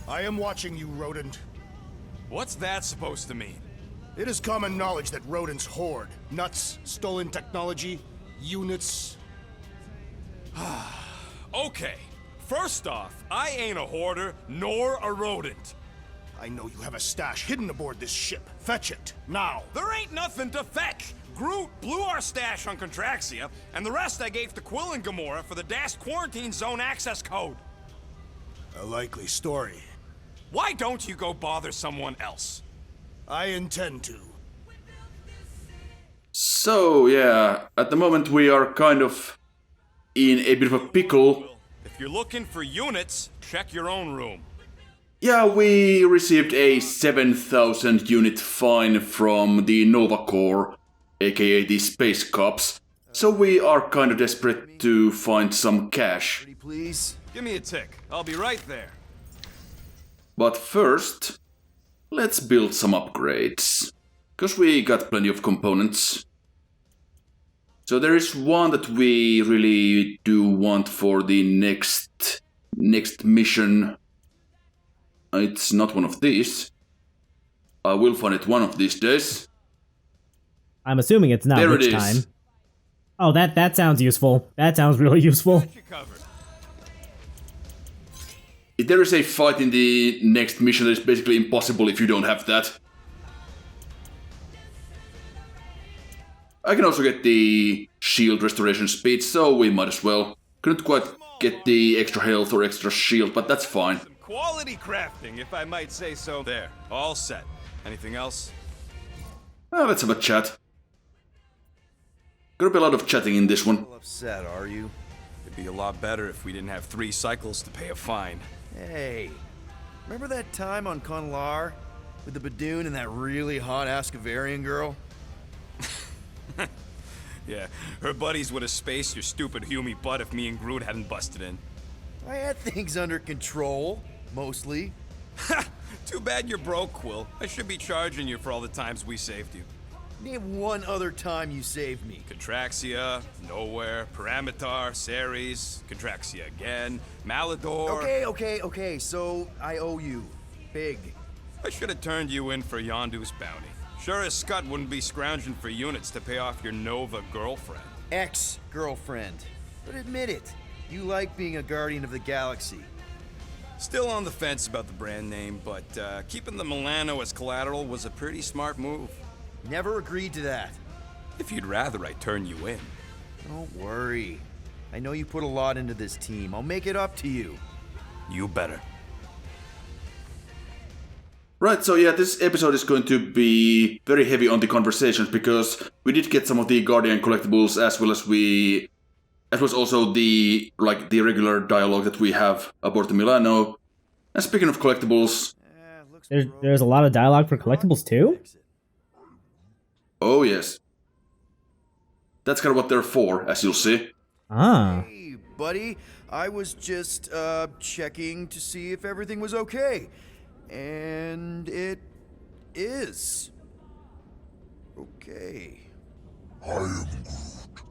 I am watching you, rodent. What's that supposed to mean? It is common knowledge that rodents hoard nuts, stolen technology, units. Okay, first off, I ain't a hoarder nor a rodent. I know you have a stash hidden aboard this ship. Fetch it, now. There ain't nothing to fetch. Groot blew our stash on Contraxia, and the rest I gave to Quill and Gamora for the DAS quarantine zone access code. A likely story. Why don't you go bother someone else? I intend to. So, yeah, at the moment we are kind of in a bit of a pickle. If you're looking for units, check your own room. Yeah, we received a 7,000 unit fine from the Nova Corps, aka the Space Cops. So we are kind of desperate to find some cash. Please, give me a tick. I'll be right there. But first, let's build some upgrades. Because we got plenty of components. So there is one that we really do want for the next mission. It's not one of these. I will find it one of these days. I'm assuming it's not there which it is. time. Oh, that sounds useful. That sounds really useful. If there is a fight in the next mission, that is basically impossible if you don't have that. I can also get the shield restoration speed, so we might as well. Couldn't quite get the extra health or extra shield, but that's fine. Some quality crafting, if I might say so. There, all set. Anything else? Let's have a chat. Gonna be a lot of chatting in this one. Upset, are you? It'd be a lot better if we didn't have 3 cycles to pay a fine. Hey, remember that time on Conlar with the Badoon and that really hot Ascavarian girl? Yeah, her buddies would have spaced your stupid Humy butt if me and Groot hadn't busted in. I had things under control, mostly. Ha! Too bad you're broke, Quill. I should be charging you for all the times we saved you. Name one other time you saved me. Contraxia, Nowhere, Paramitar, Ceres, Contraxia again, Malador... Okay, so I owe you. Big. I should have turned you in for Yondu's bounty. Sure as Scott wouldn't be scrounging for units to pay off your Nova girlfriend. Ex-girlfriend. But admit it, you like being a Guardian of the Galaxy. Still on the fence about the brand name, but keeping the Milano as collateral was a pretty smart move. Never agreed to that. If you'd rather, I'd turn you in. Don't worry. I know you put a lot into this team. I'll make it up to you. You better. Right, so yeah, this episode is going to be very heavy on the conversations because we did get some of the Guardian collectibles as well as also the regular dialogue that we have aboard the Milano. And speaking of collectibles, There's a lot of dialogue for collectibles too? oh yes. That's kind of what they're for, as you'll see. Ah. Hey, buddy. I was just, checking to see if everything was okay. And it is. Okay. I am Groot.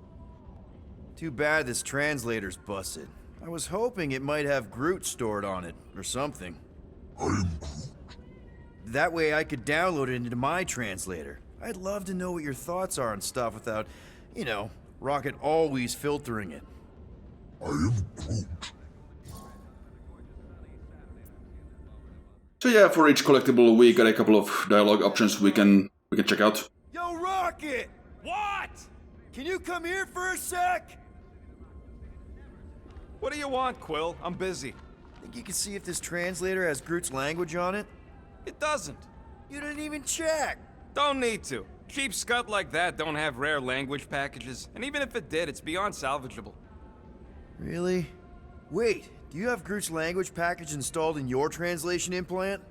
Too bad this translator's busted. I was hoping it might have Groot stored on it, or something. I am Groot. That way I could download it into my translator. I'd love to know what your thoughts are on stuff without, Rocket always filtering it. I am Groot. So yeah, for each collectible we got a couple of dialogue options we can check out. Yo, Rocket! What? Can you come here for a sec? What do you want, Quill? I'm busy. Think you can see if this translator has Groot's language on it? It doesn't. You didn't even check. Don't need to. Cheap scut like that don't have rare language packages, and even if it did, it's beyond salvageable. Really? Wait, do you have Groot's language package installed in your translation implant?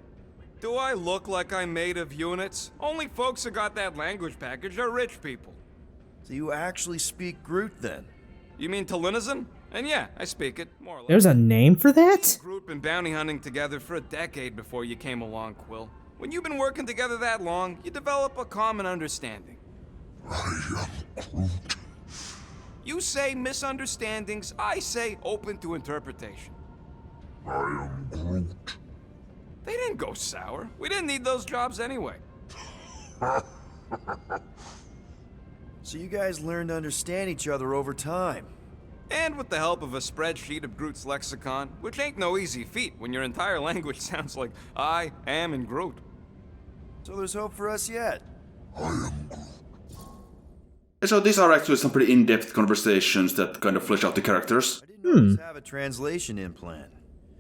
Do I look like I'm made of units? Only folks who got that language package are rich people. So you actually speak Groot then? You mean Talinisan? And yeah, I speak it, more or less. There's a name for that? Groot been bounty hunting together for a decade before you came along, Quill. When you've been working together that long, you develop a common understanding. I am Groot. You say misunderstandings, I say open to interpretation. I am Groot. They didn't go sour. We didn't need those jobs anyway. So you guys learned to understand each other over time. And with the help of a spreadsheet of Groot's lexicon, which ain't no easy feat when your entire language sounds like I am in Groot. So there's hope for us yet. So these are actually some pretty in-depth conversations that kind of flesh out the characters. I didn't know to have a translation implant.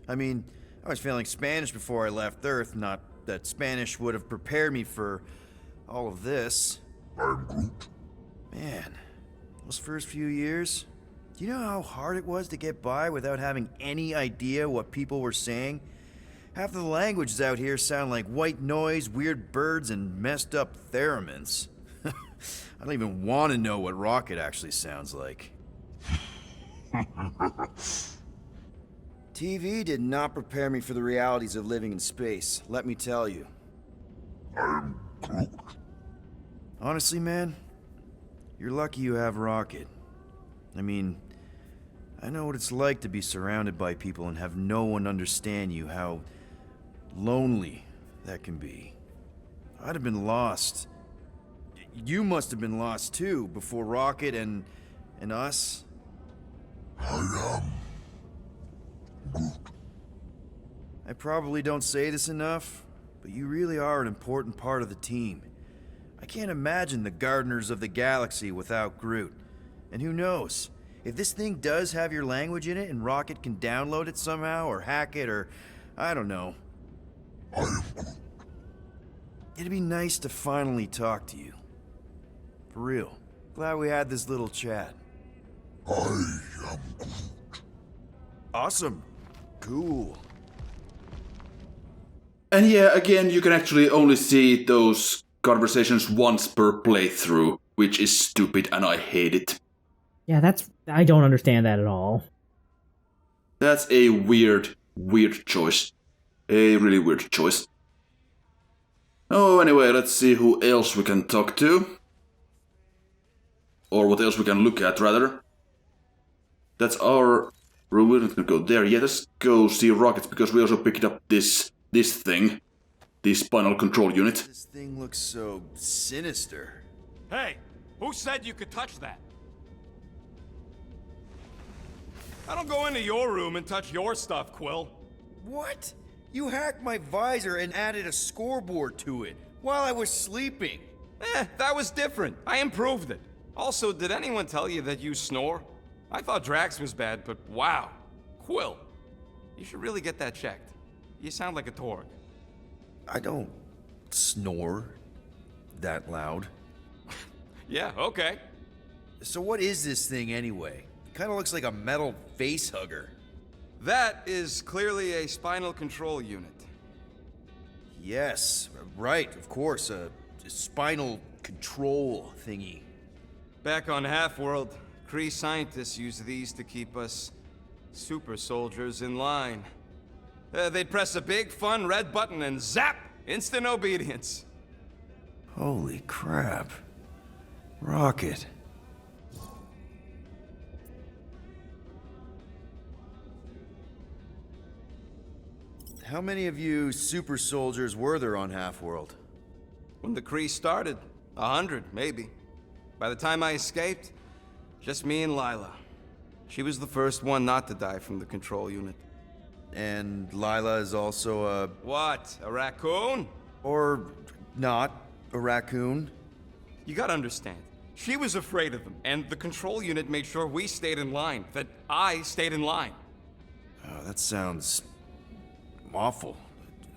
I mean, I was failing Spanish before I left Earth, not that Spanish would have prepared me for all of this. I'm Groot. Man, those first few years, do you know how hard it was to get by without having any idea what people were saying? Half of the languages out here sound like white noise, weird birds, and messed up theremins. I don't even want to know what Rocket actually sounds like. TV did not prepare me for the realities of living in space, let me tell you. I'm Groot. Honestly, man, you're lucky you have Rocket. I mean, I know what it's like to be surrounded by people and have no one understand you, how lonely that can be. I'd have been lost. You must have been lost too, before Rocket and us. I am Groot. I probably don't say this enough, but you really are an important part of the team. I can't imagine the Gardeners of the Galaxy without Groot. And who knows, if this thing does have your language in it and Rocket can download it somehow or hack it or I don't know. I am Groot. It'd be nice to finally talk to you. For real. Glad we had this little chat. I am Groot. Awesome. Cool. And yeah, again, you can actually only see those conversations once per playthrough, which is stupid and I hate it. Yeah, I don't understand that at all. That's a weird choice. A really weird choice. Oh, anyway, let's see who else we can talk to. Or what else we can look at, rather. That's our... We're not gonna go there yet. Let's go see Rockets, because we also picked up this thing. The spinal control unit. This thing looks so sinister. Hey, who said you could touch that? I don't go into your room and touch your stuff, Quill. What? You hacked my visor and added a scoreboard to it while I was sleeping. That was different. I improved it. Also, did anyone tell you that you snore? I thought Drax was bad, but wow. Quill, you should really get that checked. You sound like a Torg. I don't snore that loud. Yeah, okay. So what is this thing anyway? Kinda looks like a metal face hugger. That is clearly a spinal control unit. Yes, right, of course, a spinal control thingy. Back on Half-World, Kree scientists use these to keep us super soldiers in line. They'd press a big, fun red button and zap! Instant obedience. Holy crap. Rocket. How many of you super soldiers were there on Half-World? When the Kree started, 100, maybe. By the time I escaped, just me and Lila. She was the first one not to die from the control unit. And Lila is also a... What, a raccoon? or not, a raccoon? You gotta understand, she was afraid of them, and the control unit made sure we stayed in line, that I stayed in line. Oh, that sounds... awful.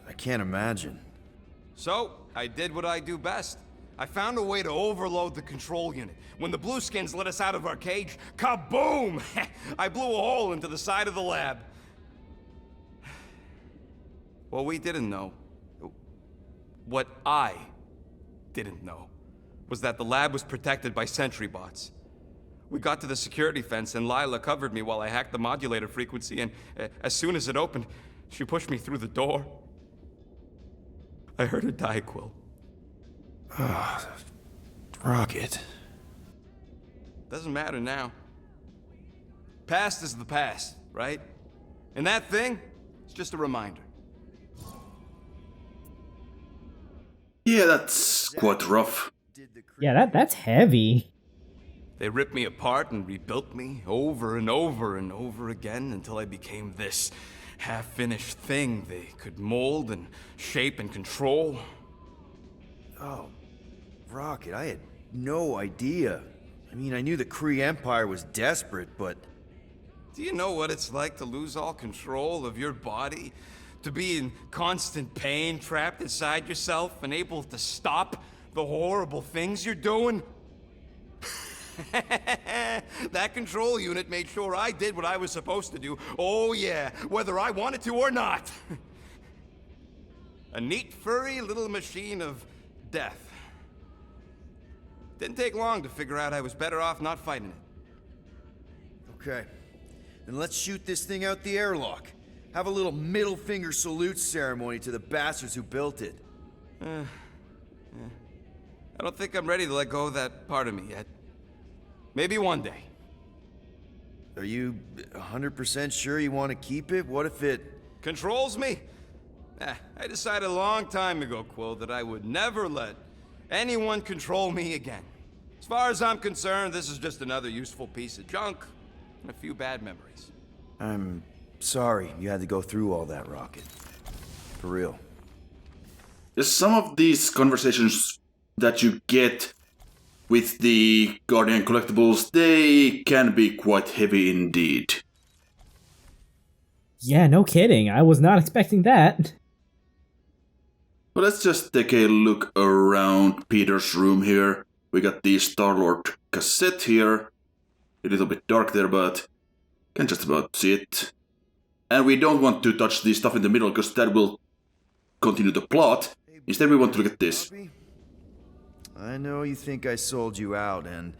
I can't imagine. So, I did what I do best. I found a way to overload the control unit. When the Blueskins let us out of our cage, kaboom! I blew a hole into the side of the lab. What we didn't know, what I didn't know, was that the lab was protected by sentry bots. We got to the security fence and Lila covered me while I hacked the modulator frequency, and as soon as it opened, she pushed me through the door. I heard her die, Quill. Rocket. Doesn't matter now. Past is the past, right? And that thing, it's just a reminder. Yeah, that's quite rough. Yeah, that's heavy. They ripped me apart and rebuilt me over and over and over again until I became this half-finished thing they could mold and shape and control. Oh, Rocket, I had no idea. I mean, I knew the Kree Empire was desperate, but... Do you know what it's like to lose all control of your body? To be in constant pain, trapped inside yourself, unable to stop the horrible things you're doing? That control unit made sure I did what I was supposed to do. Oh yeah, whether I wanted to or not. A neat, furry little machine of death. Didn't take long to figure out I was better off not fighting it. Okay, then let's shoot this thing out the airlock. Have a little middle finger salute ceremony to the bastards who built it. I don't think I'm ready to let go of that part of me yet. Maybe one day. Are you 100% sure you want to keep it? What if it... Controls me? I decided a long time ago, Quill, that I would never let anyone control me again. As far as I'm concerned, this is just another useful piece of junk and a few bad memories. I'm sorry you had to go through all that, Rocket. For real. Some of these conversations that you get with the Guardian collectibles, they can be quite heavy indeed. Yeah, no kidding. I was not expecting that. But let's just take a look around Peter's room here. We got the Star-Lord cassette here. A little bit dark there, but can just about see it. And we don't want to touch the stuff in the middle, because that will continue the plot. Instead, we want to look at this. I know you think I sold you out, and...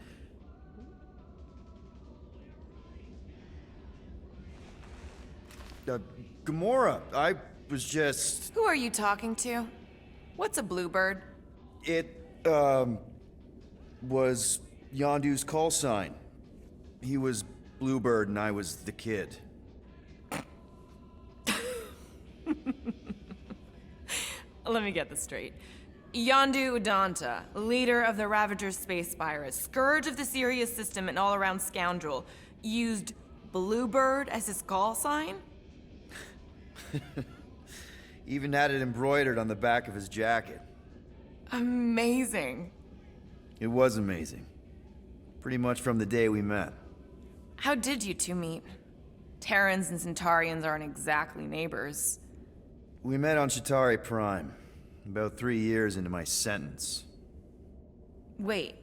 Gamora, I was just... Who are you talking to? What's a bluebird? It, was Yondu's call sign. He was Bluebird and I was the kid. Let me get this straight. Yondu Udanta, leader of the Ravagers space virus, scourge of the Sirius system and all-around scoundrel, used Bluebird as his call sign? Even had it embroidered on the back of his jacket. Amazing. It was amazing. Pretty much from the day we met. How did you two meet? Terrans and Centaurians aren't exactly neighbors. We met on Chitauri Prime, about 3 years into my sentence. Wait,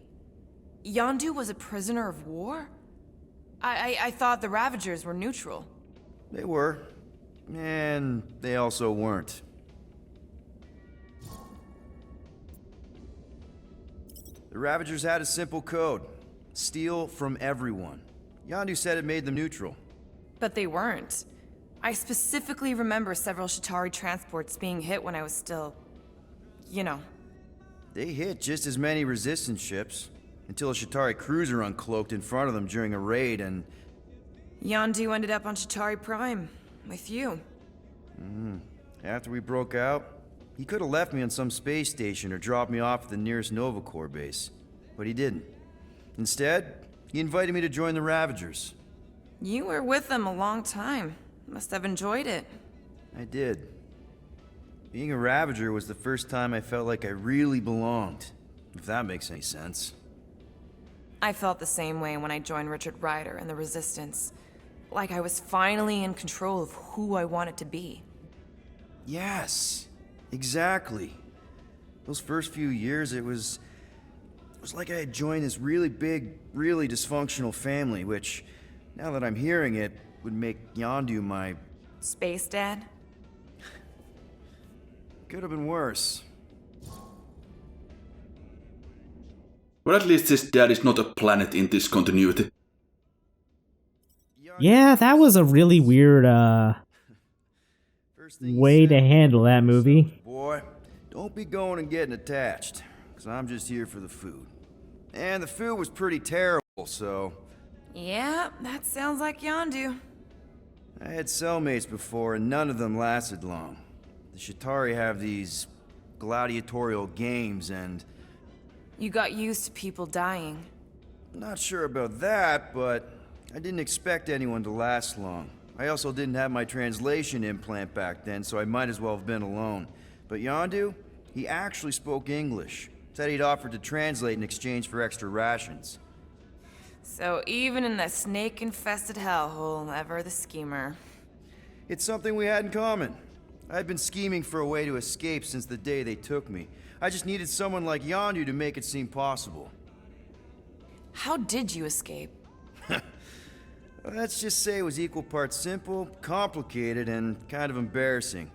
Yondu was a prisoner of war? I thought the Ravagers were neutral. They were. And they also weren't. The Ravagers had a simple code. Steal from everyone. Yondu said it made them neutral. But they weren't. I specifically remember several Chitauri transports being hit when I was still... you know. They hit just as many resistance ships, until a Chitauri cruiser uncloaked in front of them during a raid and... Yondu ended up on Chitauri Prime, with you. After we broke out, he could have left me on some space station or dropped me off at the nearest Nova Corps base. But he didn't. Instead, he invited me to join the Ravagers. You were with them a long time. Must have enjoyed it. I did. Being a Ravager was the first time I felt like I really belonged, if that makes any sense. I felt the same way when I joined Richard Rider and the Resistance. Like I was finally in control of who I wanted to be. Yes, exactly. Those first few years, it was like I had joined this really big, really dysfunctional family, which, now that I'm hearing it, would make Yondu my... Space Dad? Could have been worse. But at least his dad is not a planet in this continuity. Yeah, that was a really weird way to handle that movie. Boy, don't be going and getting attached, because I'm just here for the food. And the food was pretty terrible, so... Yeah, that sounds like Yondu. I had cellmates before, and none of them lasted long. The Chitauri have these gladiatorial games and... You got used to people dying. Not sure about that, but I didn't expect anyone to last long. I also didn't have my translation implant back then, so I might as well have been alone. But Yondu, he actually spoke English. Said he'd offered to translate in exchange for extra rations. So even in that snake-infested hellhole, ever the schemer. It's something we had in common. I'd been scheming for a way to escape since the day they took me. I just needed someone like Yondu to make it seem possible. How did you escape? Let's just say it was equal parts simple, complicated, and kind of embarrassing.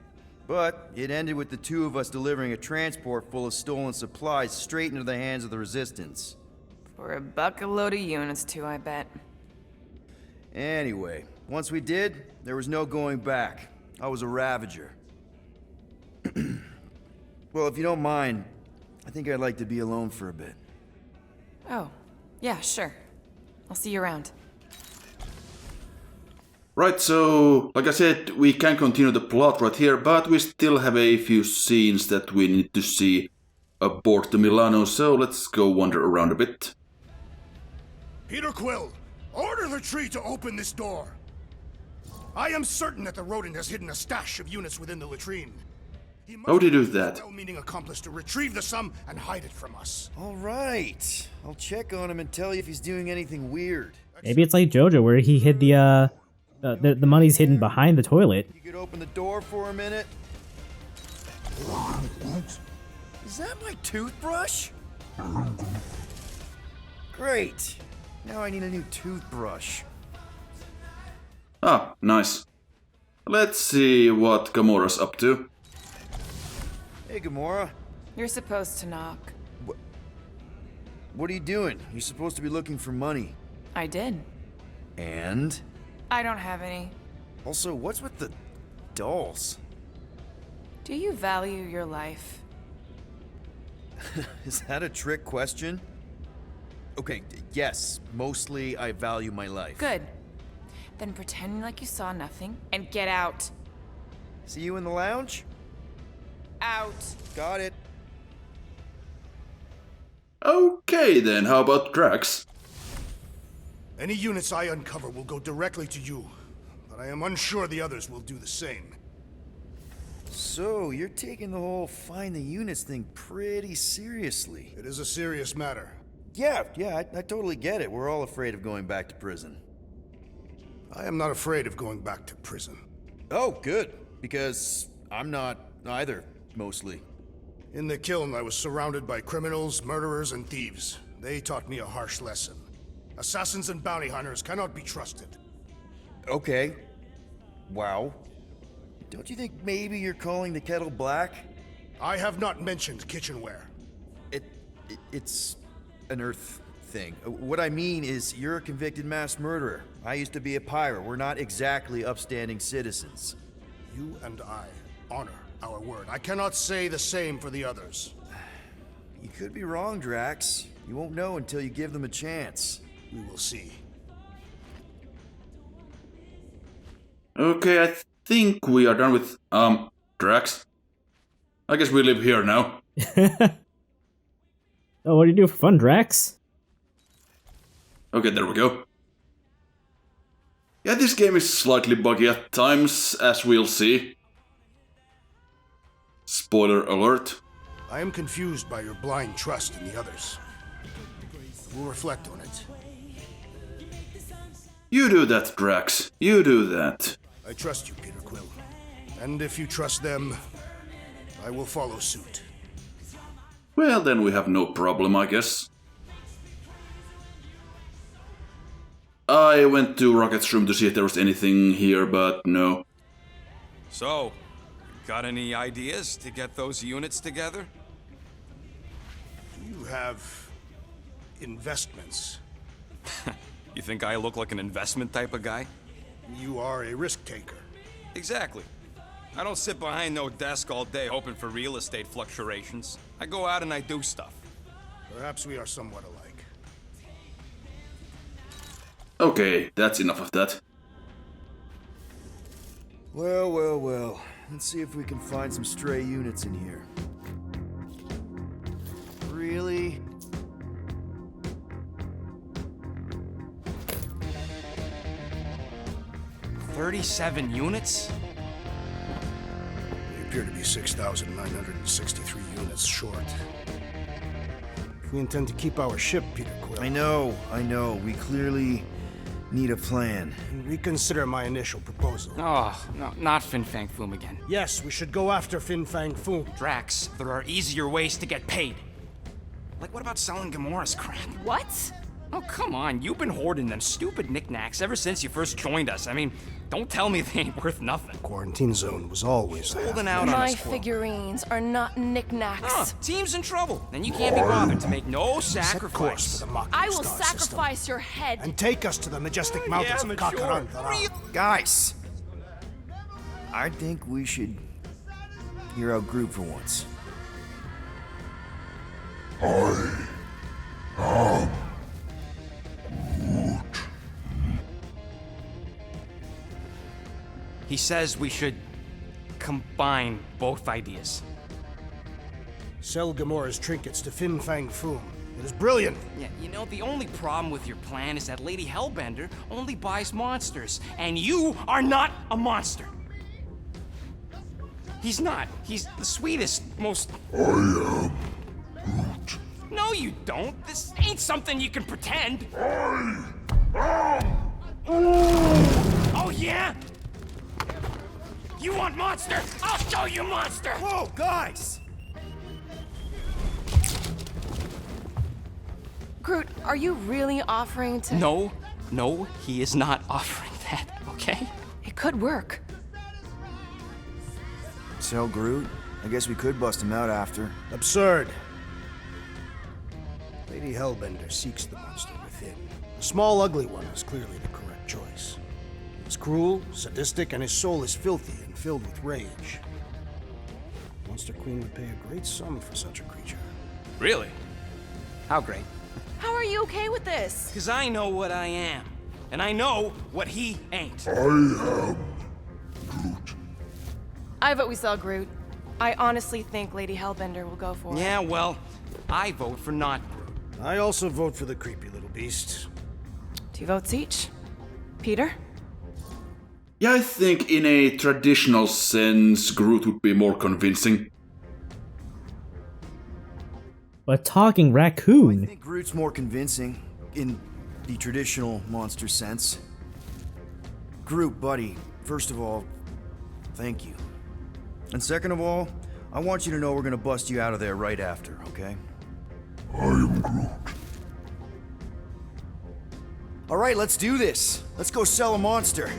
But it ended with the two of us delivering a transport full of stolen supplies straight into the hands of the Resistance. For a bucket load of units too, I bet. Anyway, once we did, there was no going back. I was a Ravager. Well, if you don't mind, I think I'd like to be alone for a bit. Oh, yeah, sure. I'll see you around. Right, so, like I said, we can continue the plot right here, but we still have a few scenes that we need to see aboard the Milano, so let's go wander around a bit. Peter Quill, order the tree to open this door. I am certain that the rodent has hidden a stash of units within the latrine. He must How do you do use a that? well-meaning accomplice to retrieve the sum and hide it from us. All right. I'll check on him and tell you if he's doing anything weird. Maybe it's like JoJo, where he hid the money's hidden behind the toilet. You could open the door for a minute? Is that my toothbrush? Great. Now I need a new toothbrush. Ah, nice. Let's see what Gamora's up to. Hey, Gamora. You're supposed to knock. What are you doing? You're supposed to be looking for money. I did. And? I don't have any. Also, what's with the dolls? Do you value your life? Is that a trick question? Okay, yes, mostly I value my life. Good. Then pretend like you saw nothing and get out. See you in the lounge? Out. Got it. Okay then, how about Drax? Any units I uncover will go directly to you, but I am unsure the others will do the same. So, you're taking the whole find the units thing pretty seriously. It is a serious matter. Yeah, I totally get it. We're all afraid of going back to prison. I am not afraid of going back to prison. Oh, good. Because I'm not either, mostly. In the kiln, I was surrounded by criminals, murderers, and thieves. They taught me a harsh lesson. Assassins and bounty hunters cannot be trusted. Okay. Wow. Don't you think maybe you're calling the kettle black? I have not mentioned kitchenware. It's an Earth thing. What I mean is, you're a convicted mass murderer. I used to be a pirate. We're not exactly upstanding citizens. You and I honor our word. I cannot say the same for the others. You could be wrong, Drax. You won't know until you give them a chance. We will see. Okay, I think we are done with, Drax. I guess we live here now. Oh, what do you do for fun, Drax? Okay, there we go. Yeah, this game is slightly buggy at times, as we'll see. Spoiler alert. I am confused by your blind trust in the others. We'll reflect on it. You do that, Drax. You do that. I trust you, Peter Quill. And if you trust them, I will follow suit. Well, then we have no problem, I guess. I went to Rocket's room to see if there was anything here, but no. So, got any ideas to get those units together? Do you have investments? You think I look like an investment type of guy? You are a risk taker. Exactly. I don't sit behind no desk all day hoping for real estate fluctuations. I go out and I do stuff. Perhaps we are somewhat alike. Okay, that's enough of that. Well. Let's see if we can find some stray units in here. 37 units? We appear to be 6,963 units short. If we intend to keep our ship, Peter Quill, I know. We clearly need a plan. reconsider my initial proposal. Oh, no, not Fin Fang Foom again. Yes, we should go after Fin Fang Foom. Drax, there are easier ways to get paid. Like, what about selling Gamora's crap? What? Oh, come on, you've been hoarding them stupid knickknacks ever since you first joined us. I mean, don't tell me they ain't worth nothing. Quarantine zone was always there. Holding out on My us, Quill. figurines are not knickknacks. Team's in trouble, and you can't be bothered to make no Set course sacrifice. for the Mocking I will Star sacrifice system your head. and take us to the majestic mountains of Kakarantara. Guys! I think we should hear out Groot for once. He says we should combine both ideas. Sell Gamora's trinkets to Fin Fang Foom. It is brilliant. Yeah, you know, the only problem with your plan is that Lady Hellbender only buys monsters, and you are not a monster. He's not. He's the sweetest, most... I am Groot. No, you don't. This ain't something you can pretend. Oh, yeah? You want monster? I'll show you monster! Whoa, guys! Groot, are you really offering to... No, he is not offering that, okay? It could work. Sell Groot? I guess we could bust him out after. Absurd. Lady Hellbender seeks the monster within. The small, ugly one is clearly the correct choice. He is cruel, sadistic, and his soul is filthy and filled with rage. Monster Queen would pay a great sum for such a creature. Really? How great? How are you okay with this? Because I know what I am. And I know what he ain't. I am Groot. I vote we sell Groot. I honestly think Lady Hellbender will go for it. Yeah, well, I vote for not Groot. I also vote for the creepy little beast. 2 votes each. Peter? Yeah, I think in a traditional sense, Groot would be more convincing. But talking I raccoon. think Groot's more convincing, in the traditional monster sense. Groot, buddy, first of all, thank you. And second of all, I want you to know we're gonna bust you out of there right after, okay? I am Groot. Alright, let's do this. Let's go sell a monster.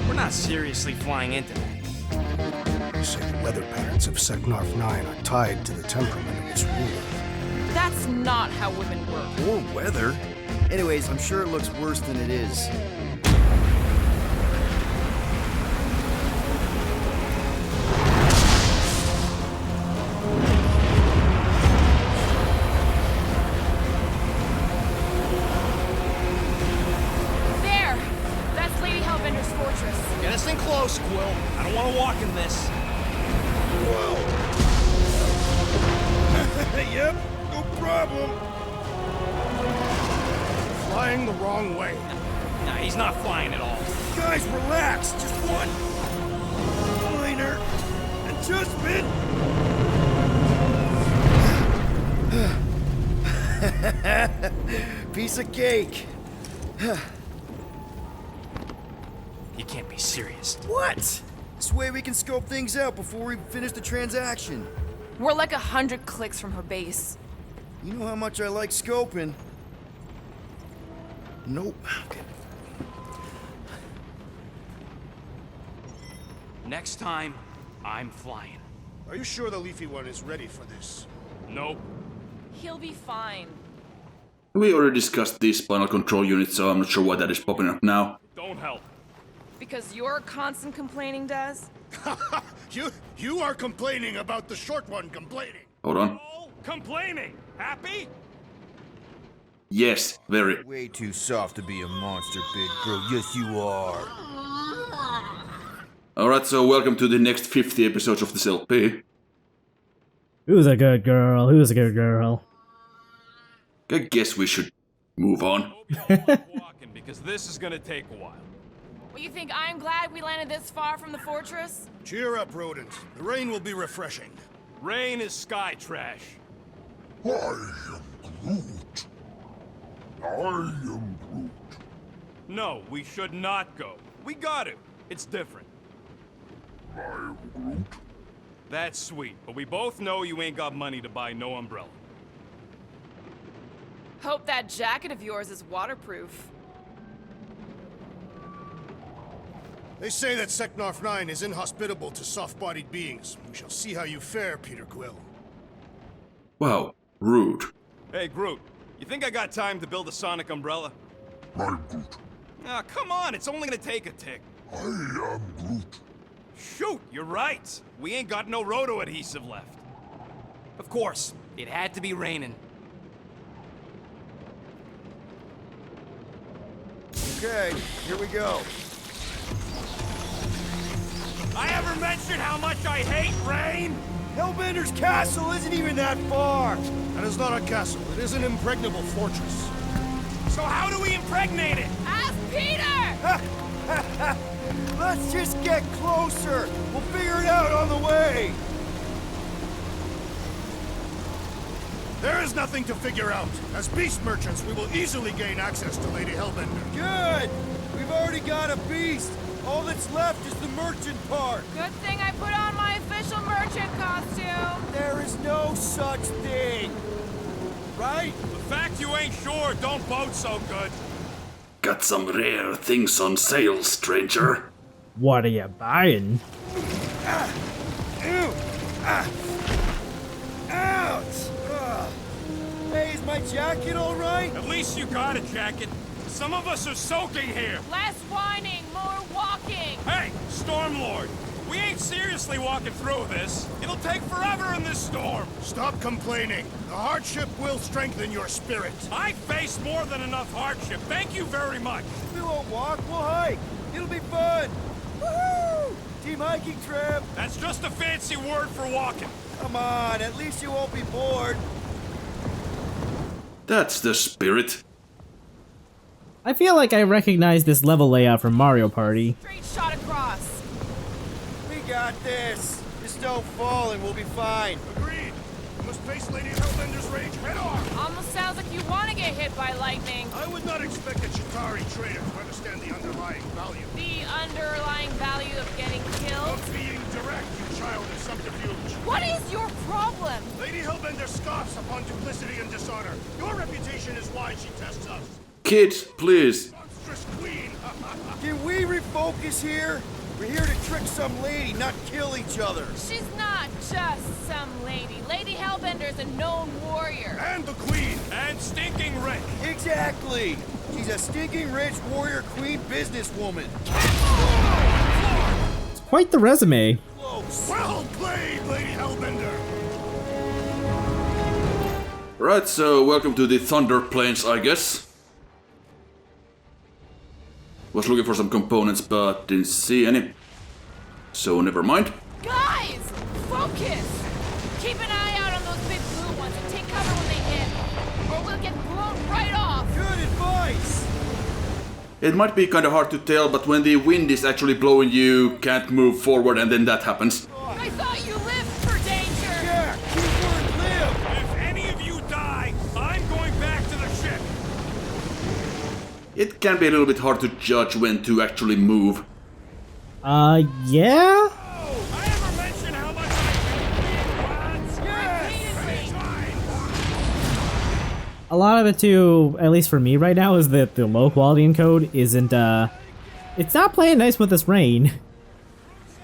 We're not seriously flying into that. They say the weather patterns of Seknarf Nine are tied to the temperament of its ruler. That's not how women work. Or weather. Anyways, I'm sure it looks worse than it is. There! That's Lady Hellbender's fortress. Get us in close, Quill. I don't want to walk in this. Yep, no problem. Flying the wrong way. Nah, he's not flying at all. Guys, relax. Just one minor adjustment. Piece of cake. You can't be serious. What? This way we can scope things out before we finish the transaction. We're like 100 clicks from her base. You know how much I like scoping. Nope. Okay. Next time, I'm flying. Are you sure the leafy one is ready for this? Nope. He'll be fine. We already discussed this spinal control unit, so I'm not sure why that is popping up now. Don't help. Because your constant complaining does? You are complaining about the short one complaining. Hold on. Oh, complaining. Happy? Yes, very. Way too soft to be a monster, big girl. Yes, you are. Alright, so welcome to the next 50 episodes of this LP. Who's a good girl? Who's a good girl? I guess we should move on. Walking because this is gonna take a while. Well, you think I'm glad we landed this far from the fortress? Cheer up, rodent. The rain will be refreshing. Rain is sky trash. I am Groot. I am Groot. No, we should not go. We got to. It's different. I am Groot. That's sweet, but we both know you ain't got money to buy no umbrella. Hope that jacket of yours is waterproof. They say that Seknarf Nine is inhospitable to soft-bodied beings. We shall see how you fare, Peter Quill. Wow, rude. Hey, Groot, you think I got time to build a sonic umbrella? I'm Groot. Ah, come on, it's only gonna take a tick. I am Groot. Shoot, you're right. We ain't got no roto adhesive left. Of course, it had to be raining. Okay, here we go. I ever mentioned how much I hate rain? Hellbender's castle isn't even that far. That is not a castle. It is an impregnable fortress. So how do we impregnate it? Ask Peter! Let's just get closer. We'll figure it out on the way. There is nothing to figure out. As beast merchants, we will easily gain access to Lady Hellbender. Good. We've already got a beast. All that's left is the merchant part. Good thing I put on my official merchant costume. There is no such thing. Right? The fact you ain't sure don't bode so good. Got some rare things on sale, stranger. What are you buying? Ew! Ouch! Ugh. Hey, is my jacket all right? At least you got a jacket. Some of us are soaking here. Less whining, more walking. Hey, Stormlord, we ain't seriously walking through this. It'll take forever in this storm. Stop complaining. The hardship will strengthen your spirit. I faced more than enough hardship. Thank you very much. We won't walk, we'll hike. It'll be fun. Woohoo! Team hiking trip. That's just a fancy word for walking. Come on, at least you won't be bored. That's the spirit. I feel like I recognize this level layout from Mario Party. Straight shot across. We got this. Just don't fall and we'll be fine. Agreed. You must face Lady Hellbender's rage head on. Almost sounds like you want to get hit by lightning. I would not expect a Chitauri trader to understand the underlying value. The underlying value of getting killed. Of being direct, you child of subterfuge. What is your problem? Lady Hellbender scoffs upon duplicity and dishonor. Your reputation is why she tests us. Kids, please. Monstrous queen. Can we refocus here? We're here to trick some lady, not kill each other. She's not just some lady. Lady Hellbender's a known warrior. And the queen. And stinking rich. Exactly. She's a stinking rich warrior queen businesswoman. It's quite the resume. Close. Well played, Lady Hellbender. Right, so welcome to the Thunder Plains, I guess. Was looking for some components, but didn't see any. So never mind. Guys, focus! Keep an eye out on those big blue ones and take cover when they hit, or we'll get blown right off. Good advice. It might be kinda hard to tell, but when the wind is actually blowing, you can't move forward, and then that happens. I thought you lived for danger. Yeah, keep where it live. If any of you die, I'm going back to the ship. It can be a little bit hard to judge when to actually move. Yeah? Oh, I ever mentioned how much I hate A lot of it too, at least for me right now, is that the low quality encode isn't, it's not playing nice with this rain.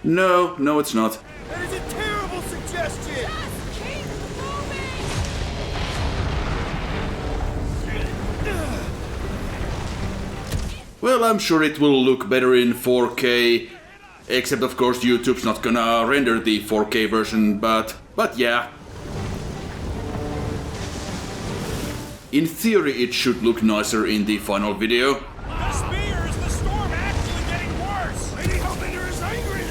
No, it's not. That is a terrible suggestion. Just keep moving. Well, I'm sure it will look better in 4K, except of course YouTube's not gonna render the 4K version, but yeah. In theory it should look nicer in the final video. The spear is the storm actually getting worse. Lady Hellbender is angry.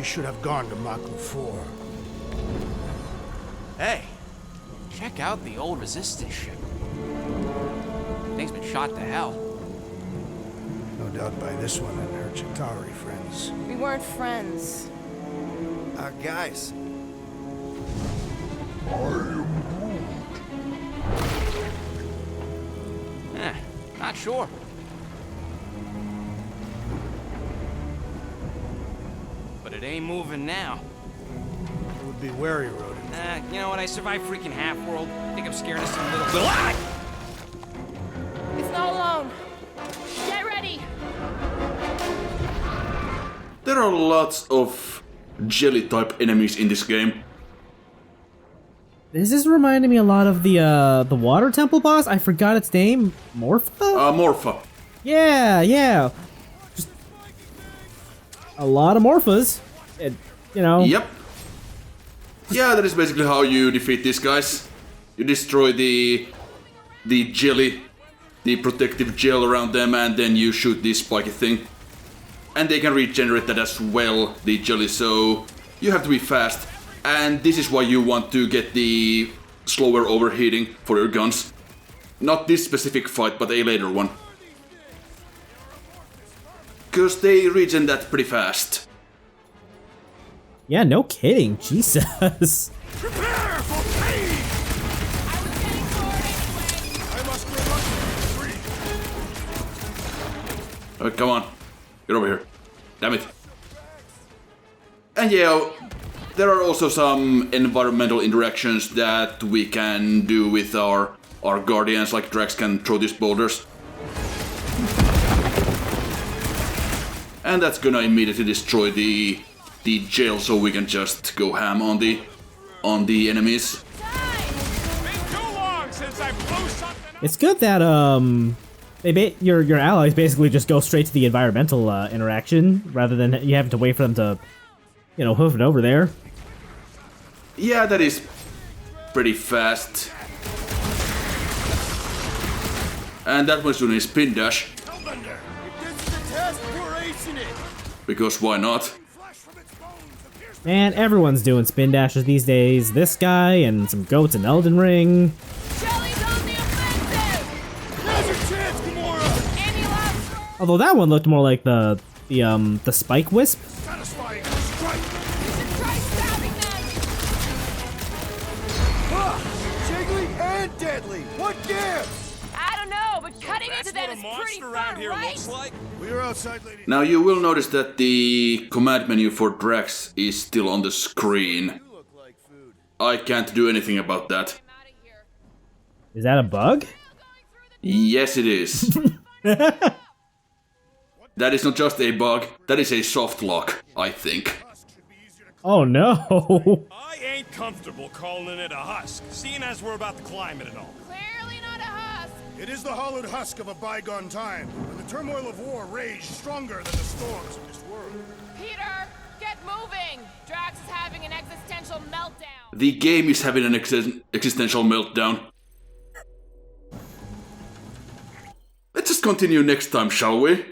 should have gone to Mach 4. Hey, check out the old resistance ship. Thing's been shot to hell. No doubt by this one and her Chitauri friends. We weren't friends. Guys. Not sure. But it ain't moving now. It would be wary, Rodin. You know what? I survived freaking Half-World. Think I'm scared of some little... Ah! It's not alone. Get ready. There are lots of jelly-type enemies in this game. This is reminding me a lot of the water temple boss. I forgot its name. Morpha? Morpha. Yeah. Just a lot of Morphas. And, you know. Yep. Yeah, that is basically how you defeat these guys. You destroy the jelly, the protective gel around them, and then you shoot this spiky thing. And they can regenerate that as well, the jelly, so you have to be fast. And this is why you want to get the slower overheating for your guns. Not this specific fight, but a later one. Because they regen that pretty fast. Yeah, no kidding. Jesus. Prepare for pain! I must free. Come on. Get over here. Damn it. And yeah, there are also some environmental interactions that we can do with our guardians, like Drax can throw these boulders. And that's gonna immediately destroy the jail, so we can just go ham on the enemies. It's good that your allies basically just go straight to the environmental interaction rather than you having to wait for them to, you know, hoof it over there. Yeah, that is pretty fast. And that one's doing a spin dash. Because why not? Man, everyone's doing spin dashes these days. This guy and some goats in Elden Ring. Shelly's on the offensive! Now's your chance, Gamora! Any last... Although that one looked more like the spike wisp. Satisfying strike! You should try stabbing them! Jiggly and deadly! What gives? I don't know, but cutting into them is pretty fun, right? We're outside, lady. Now you will notice that the command menu for Drax is still on the screen. I can't do anything about that. Is that a bug? Yes, it is. That is not just a bug, that is a soft lock, I think. Oh no. I ain't comfortable calling it a husk, seeing as we're about to climb it and all. Clearly not a husk. It is the hollowed husk of a bygone time, when the turmoil of war raged stronger than the storms of this world. Peter, get moving! Drax is having an existential meltdown. The game is having an existential meltdown. Let's just continue next time, shall we?